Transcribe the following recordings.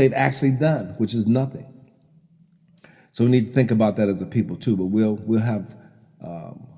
they've actually done, which is nothing. So we need to think about that as a people too. But we'll have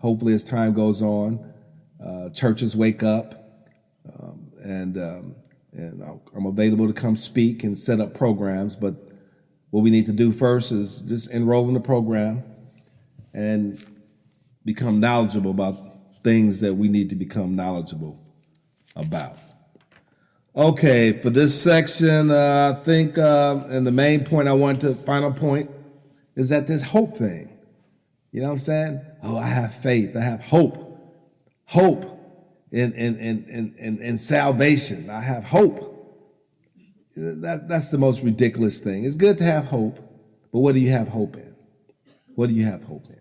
hopefully as time goes on, churches wake up, and I'm available to come speak and set up programs. But what we need to do first is just enroll in the program and become knowledgeable about things that we need to become knowledgeable about. Okay, for this section, I think, and the main point final point, is that this hope thing. You know what I'm saying? Oh, I have faith. I have hope. Hope in salvation. I have hope. That's the most ridiculous thing. It's good to have hope, but what do you have hope in? What do you have hope in?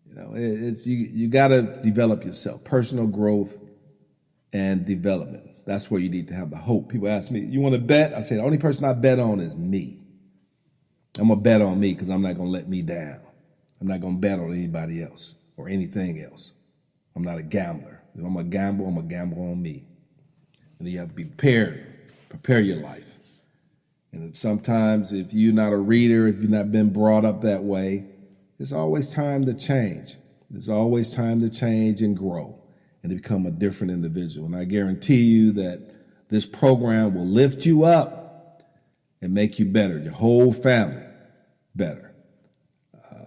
You know, you got to develop yourself, personal growth and development. That's where you need to have the hope. People ask me, you want to bet? I say, the only person I bet on is me. I'm going to bet on me because I'm not going to let me down. I'm not going to bet on anybody else or anything else. I'm not a gambler. If I'm going to gamble, I'm going to gamble on me. And you have to be prepared. Prepare your life. And sometimes if you're not a reader, if you've not been brought up that way, there's always time to change. There's always time to change and grow and to become a different individual. And I guarantee you that this program will lift you up and make you better, your whole family better.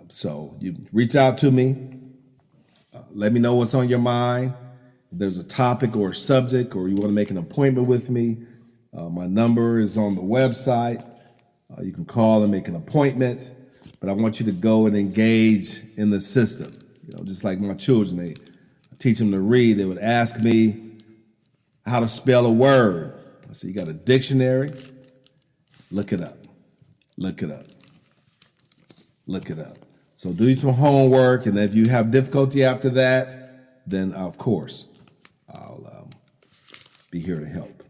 So you reach out to me. Let me know what's on your mind. If there's a topic or a subject or you want to make an appointment with me, my number is on the website. You can call and make an appointment. But I want you to go and engage in the system. You know, just like my children, I teach them to read. They would ask me how to spell a word. I said, you got a dictionary? Look it up. Look it up. Look it up. So do some homework, and if you have difficulty after that, then of course I'll be here to help.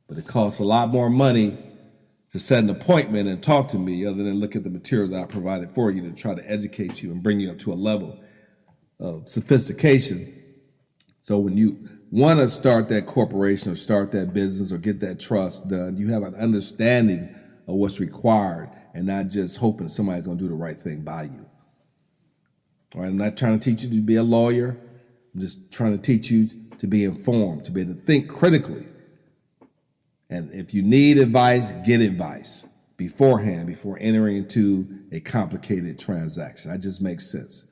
But it costs a lot more money to set an appointment and talk to me other than look at the material that I provided for you to try to educate you and bring you up to a level of sophistication. So when you want to start that corporation or start that business or get that trust done, you have an understanding of what's required and not just hoping somebody's going to do the right thing by you. All right, I'm not trying to teach you to be a lawyer. I'm just trying to teach you to be informed, to be able to think critically. And if you need advice, get advice beforehand, before entering into a complicated transaction. That just makes sense.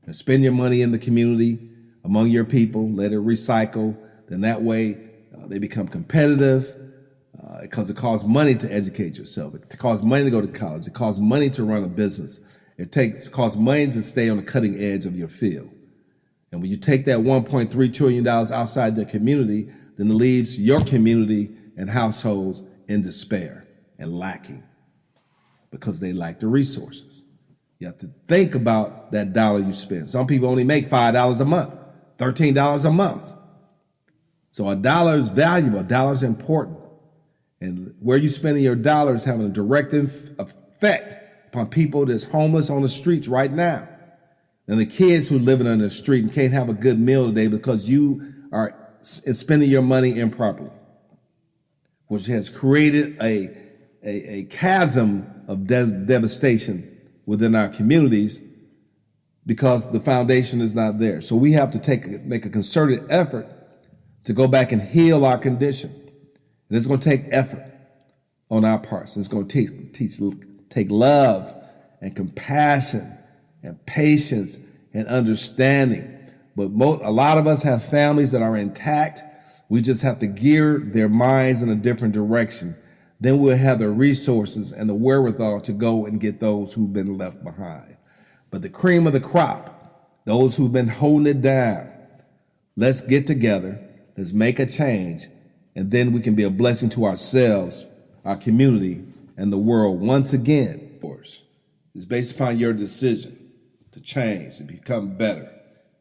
And spend your money in the community, among your people, let it recycle. Then that way they become competitive because it costs money to educate yourself. It costs money to go to college. It costs money to run a business. It costs money to stay on the cutting edge of your field. And when you take that $1.3 trillion outside the community, then it leaves your community and households in despair and lacking because they lack the resources. You have to think about that dollar you spend. Some people only make $5 a month, $13 a month. So a dollar is valuable. A dollar is important. And where you're spending your dollar is having a direct effect upon people that's homeless on the streets right now. And the kids who are living on the street and can't have a good meal today because you are spending your money improperly, which has created a chasm of devastation within our communities because the foundation is not there. So we have to make a concerted effort to go back and heal our condition. And it's going to take effort on our parts. It's going to take love and compassion and patience and understanding. But a lot of us have families that are intact. We just have to gear their minds in a different direction. Then we'll have the resources and the wherewithal to go and get those who've been left behind. But the cream of the crop, those who've been holding it down, let's get together, let's make a change, and then we can be a blessing to ourselves, our community, and the world once again. It's based upon your decision to change, to become better.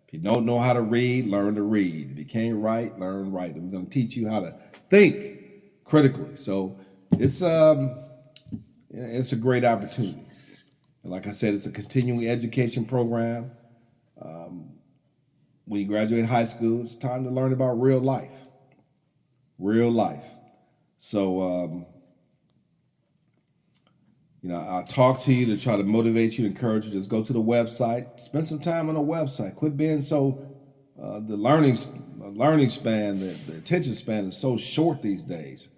If you don't know how to read, learn to read. If you can't write, learn to write. We're going to teach you how to think critically. So it's a great opportunity. And like I said, it's a continuing education program. When you graduate high school, it's time to learn about real life. Real life. So I'll talk to you to try to motivate you, encourage you. Just go to the website, spend some time on the website. Quit being so, the learning span, the attention span is so short these days.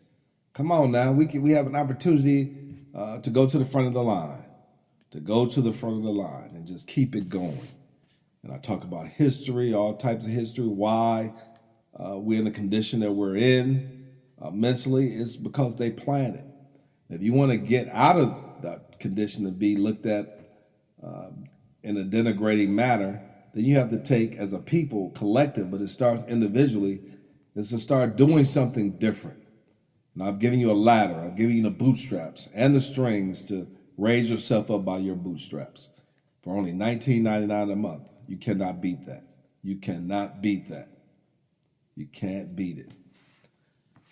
Come on now, we have an opportunity to go to the front of the line, and just keep it going. And I talk about history, all types of history, why we're in the condition that we're in mentally. It's because they planned it. If you want to get out of that condition to be looked at in a denigrating manner, then you have to take, as a people, collective, but it starts individually, is to start doing something different. And I've given you a ladder. I've given you the bootstraps and the strings to raise yourself up by your bootstraps for only $19.99 a month. You cannot beat that. You cannot beat that. You can't beat it.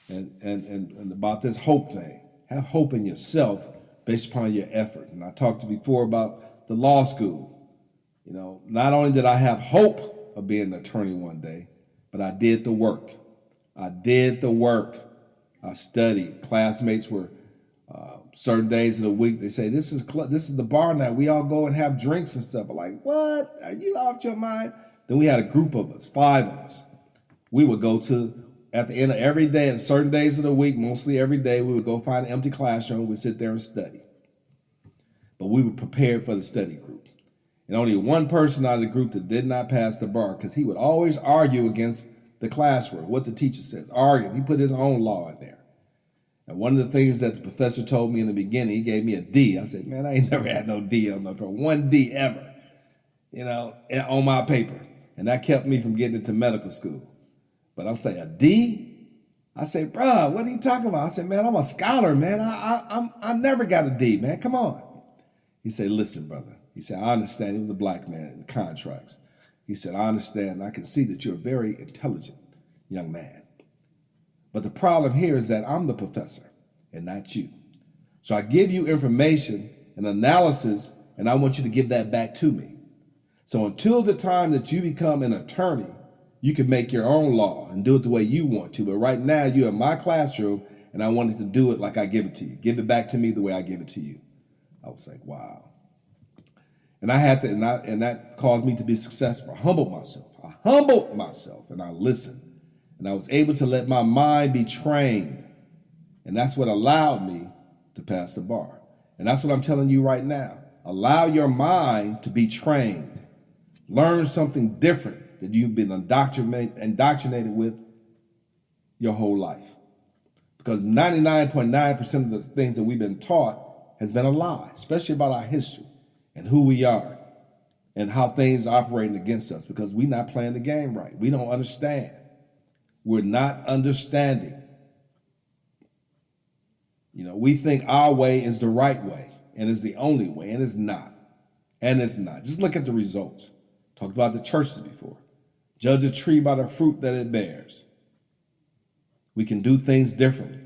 And about this hope thing, have hope in yourself based upon your effort. And I talked to you before about the law school. Not only did I have hope of being an attorney one day, but I did the work. I studied. Classmates were certain days of the week. They say, this is the bar night. We all go and have drinks and stuff. I'm like, what? Are you off your mind? Then we had a group of us, 5 of us. We would go to, at the end of every day, and certain days of the week, mostly every day, we would go find an empty classroom. We'd sit there and study. But we were prepared for the study group. And only one person out of the group that did not pass the bar, because he would always argue against the classroom, what the teacher says. Argue. He put his own law in there. And one of the things that the professor told me in the beginning, he gave me a D. I said, man, I ain't never had no D on my paper. 1 D ever, on my paper. And that kept me from getting into medical school. But I'm saying, a D? I say, bruh, what are you talking about? I said, man, I'm a scholar, man. I never got a D, man. Come on. He said, listen, brother. He said, I understand. He was a black man in contracts. He said, I understand. I can see that you're a very intelligent young man. But the problem here is that I'm the professor and not you. So I give you information and analysis, and I want you to give that back to me. So until the time that you become an attorney, you can make your own law and do it the way you want to. But right now, you're in my classroom, and I wanted to do it like I give it to you. Give it back to me the way I give it to you. I was like, wow. And I had to, and that caused me to be successful. I humbled myself, and I listened. And I was able to let my mind be trained. And that's what allowed me to pass the bar. And that's what I'm telling you right now. Allow your mind to be trained. Learn something different that you've been indoctrinated with your whole life. Because 99.9% of the things that we've been taught has been a lie, especially about our history and who we are and how things are operating against us, because we're not playing the game right. We don't understand. We're not understanding. We think our way is the right way and is the only way, and it's not. And it's not. Just look at the results. Talked about the churches before. Judge a tree by the fruit that it bears. We can do things differently.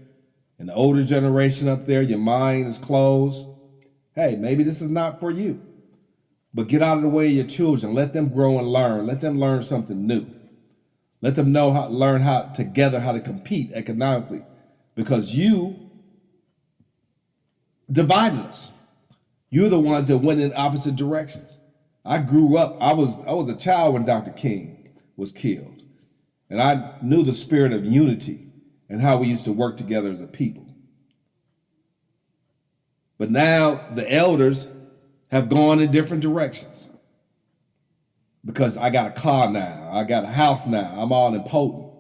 And the older generation up there, your mind is closed. Hey, maybe this is not for you. But get out of the way of your children. Let them grow and learn. Let them learn something new. Let them learn how to compete economically, because you divided us. You're the ones that went in opposite directions. I grew up, I was a child when Dr. King was killed. And I knew the spirit of unity and how we used to work together as a people. But now the elders have gone in different directions. Because I got a car now, I got a house now, I'm all impotent,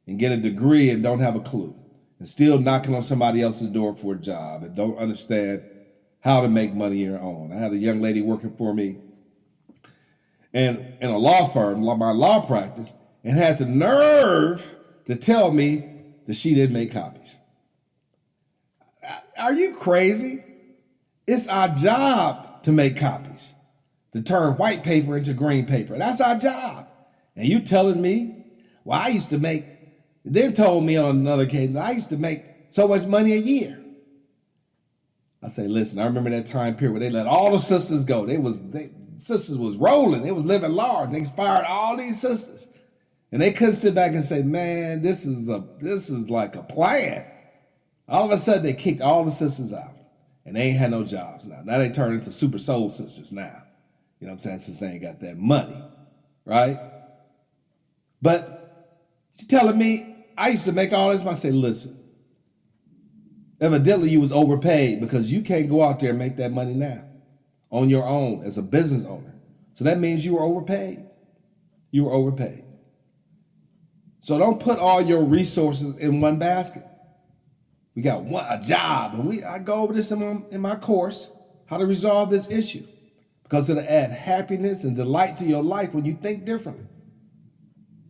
and get a degree and don't have a clue, and still knocking on somebody else's door for a job and don't understand how to make money on your own. I had a young lady working for me and in a law firm, my law practice, and had the nerve to tell me that she didn't make copies. Are you crazy? It's our job to make copies, to turn white paper into green paper. That's our job. And you telling me, well, they told me on another occasion, I used to make so much money a year. I say, listen, I remember that time period where they let all the sisters go. Sisters was rolling. They was living large. They fired all these sisters. And they couldn't sit back and say, man, this is like a plan. All of a sudden, they kicked all the sisters out. and they ain't had no jobs now. Now they turn into super soul sisters now. You know what I'm saying? Since they ain't got that money, right? But she's telling me, I used to make all this, I say, listen, evidently you was overpaid because you can't go out there and make that money now on your own as a business owner. So that means you were overpaid. You were overpaid. So don't put all your resources in one basket. We got a job, and I go over this in my course, how to resolve this issue, because it'll add happiness and delight to your life when you think differently.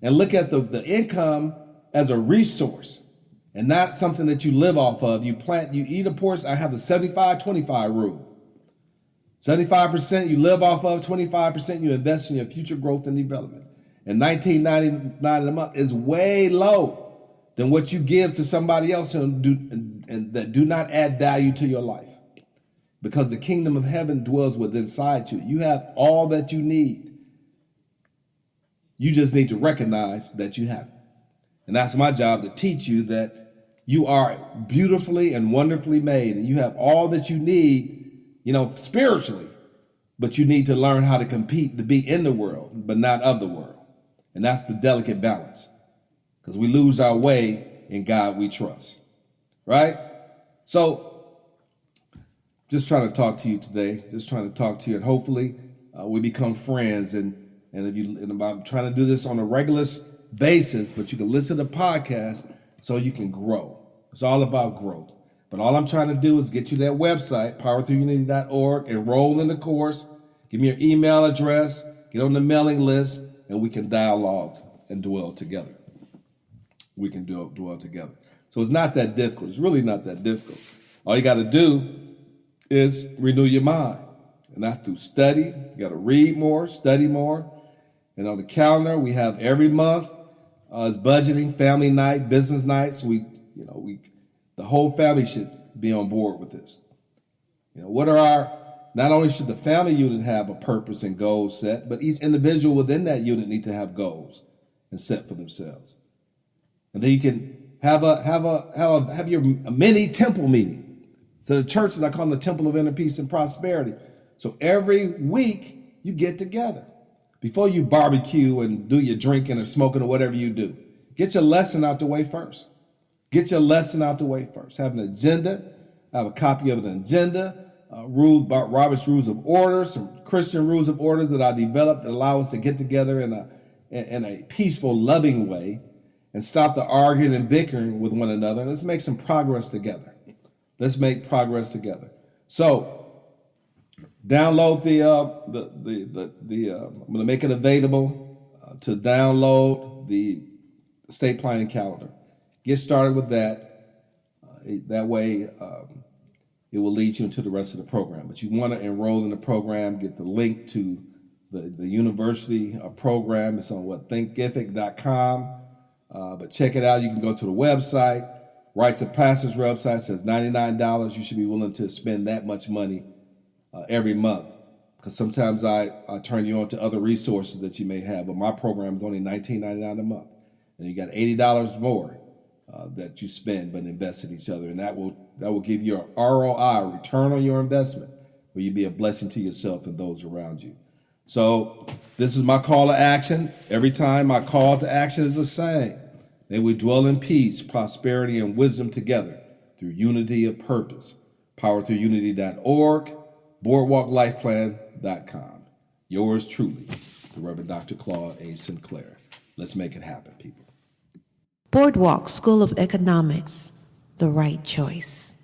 And look at the income as a resource and not something that you live off of. You eat a portion. I have the 75-25 rule. 75% you live off of, 25% you invest in your future growth and development. And $19.99 a month is way low than what you give to somebody else and that do not add value to your life. Because the kingdom of heaven dwells within inside you. You have all that you need. You just need to recognize that you have it. And that's my job, to teach you that you are beautifully and wonderfully made, and you have all that you need, spiritually, but you need to learn how to compete to be in the world, but not of the world. And that's the delicate balance, because we lose our way in God we trust, right? So just trying to talk to you today, and hopefully we become friends. And I'm trying to do this on a regular basis, but you can listen to podcasts so you can grow. It's all about growth. But all I'm trying to do is get you that website, powerthroughunity.org, enroll in the course, give me your email address, get on the mailing list, and we can dialogue and dwell together. We can dwell together. So it's not that difficult. It's really not that difficult. All you got to do is renew your mind. And that's through study. You got to read more, study more. And on the calendar, we have every month is budgeting, family night, business night. So the whole family should be on board with this. Not only should the family unit have a purpose and goals set, but each individual within that unit need to have goals and set for themselves. And then you can have your mini temple meeting. So the church is, I call them the temple of inner peace and prosperity. So every week you get together. Before you barbecue and do your drinking or smoking or whatever you do, get your lesson out the way first. Have an agenda. Have a copy of an agenda. Robert's Rules of Order, some Christian rules of order that I developed that allow us to get together in a peaceful, loving way and stop the arguing and bickering with one another. And let's make some progress together. So download I'm going to make it available to download the estate planning calendar. Get started with that. That way, it will lead you into the rest of the program. But you want to enroll in the program, get the link to the university program. It's on thinkific.com. But check it out. You can go to the website. Rights of Pastors website says $99. You should be willing to spend that much money every month, because sometimes I turn you on to other resources that you may have, but my program is only $19.99 a month, and you got $80 more that you spend but invest in each other, and that will give you a ROI, return on your investment, where you be a blessing to yourself and those around you. So this is my call to action. Every time my call to action is the same. May we dwell in peace, prosperity, and wisdom together through unity of purpose. Powerthroughunity.org. BoardwalkLifePlan.com. Yours truly, the Reverend Dr. Claud A. Sinclair. Let's make it happen, people. Boardwalk School of Economics, the right choice.